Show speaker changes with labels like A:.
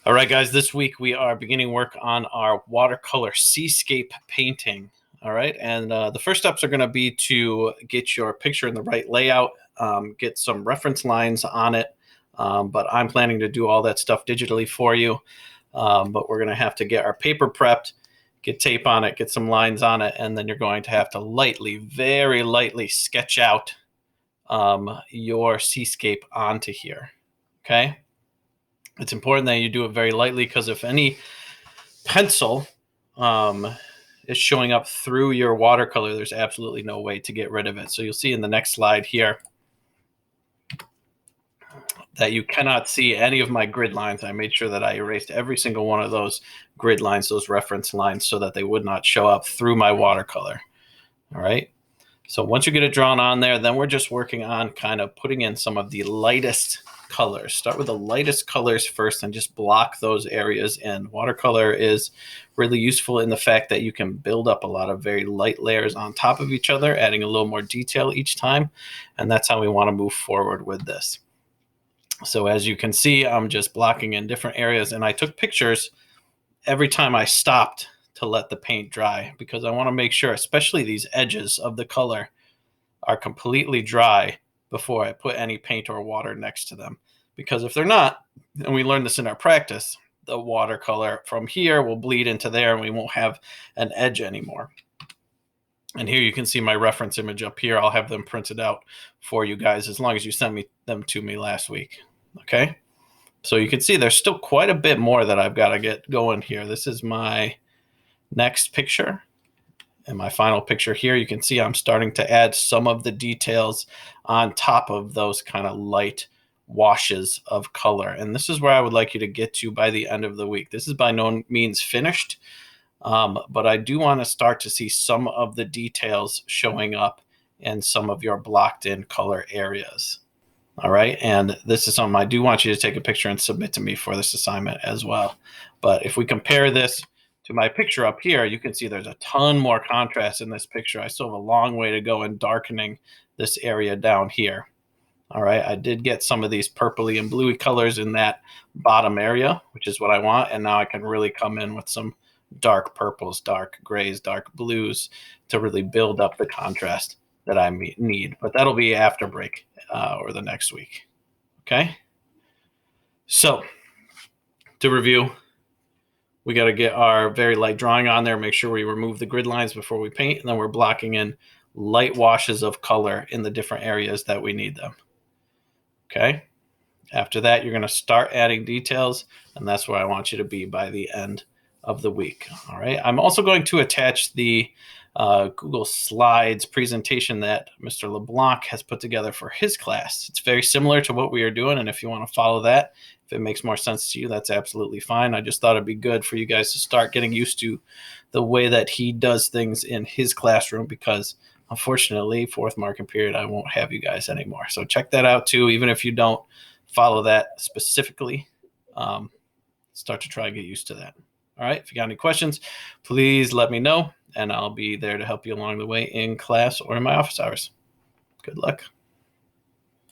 A: All right, guys, this week we are beginning work on our watercolor Seascape painting. All right, and the first steps are going to be to get your picture in the right layout, get some reference lines on it, but I'm planning to do all that stuff digitally for you. But we're going to have to get our paper prepped, get tape on it, get some lines on it, and then you're going to have to lightly, very lightly sketch out your Seascape onto here, okay? It's important that you do it very lightly because if any pencil is showing up through your watercolor, there's absolutely no way to get rid of it. So you'll see in the next slide here that you cannot see any of my grid lines. I made sure that I erased every single one of those grid lines, those reference lines, so that they would not show up through my watercolor. All right. So once you get it drawn on there, then we're just working on kind of putting in some of the lightest colors. Start with the lightest colors first and just block those areas in. Watercolor is really useful in the fact that you can build up a lot of very light layers on top of each other, adding a little more detail each time. And that's how we want to move forward with this. So as you can see, I'm just blocking in different areas, and I took pictures every time I stopped to let the paint dry because I want to make sure, especially these edges of the color, are completely dry before I put any paint or water next to them. Because if they're not, and we learned this in our practice, the watercolor from here will bleed into there and we won't have an edge anymore. And here you can see my reference image up here. I'll have them printed out for you guys as long as you send them to me last week. Okay? So you can see there's still quite a bit more that I've got to get going here. This is my next picture. And my final picture here, you can see I'm starting to add some of the details on top of those kind of light washes of color. And this is where I would like you to get to by the end of the week. This is by no means finished, but I do want to start to see some of the details showing up in some of your blocked in color areas. All right, and this is something I do want you to take a picture and submit to me for this assignment as well. But if we compare this to my picture up here, you can see there's a ton more contrast in this picture. I still have a long way to go in darkening this area down here. All right, I did get some of these purpley and bluey colors in that bottom area, which is what I want. And now I can really come in with some dark purples, dark grays, dark blues to really build up the contrast that I need. But that'll be after break or the next week. Okay. So to review, we got to get our very light drawing on there, make sure we remove the grid lines before we paint, and then we're blocking in light washes of color in the different areas that we need them. Okay. After that, you're going to start adding details, and that's where I want you to be by the end of the week. All right. I'm also going to attach the Google Slides presentation that Mr. LeBlanc has put together for his class. It's very similar to what we are doing, and if you want to follow that, if it makes more sense to you, that's absolutely fine. I just thought it'd be good for you guys to start getting used to the way that he does things in his classroom because, unfortunately, fourth marking period, I won't have you guys anymore. So check that out too, even if you don't follow that specifically. Start to try and get used to that. All right, if you got any questions, please let me know, and I'll be there to help you along the way in class or in my office hours. Good luck.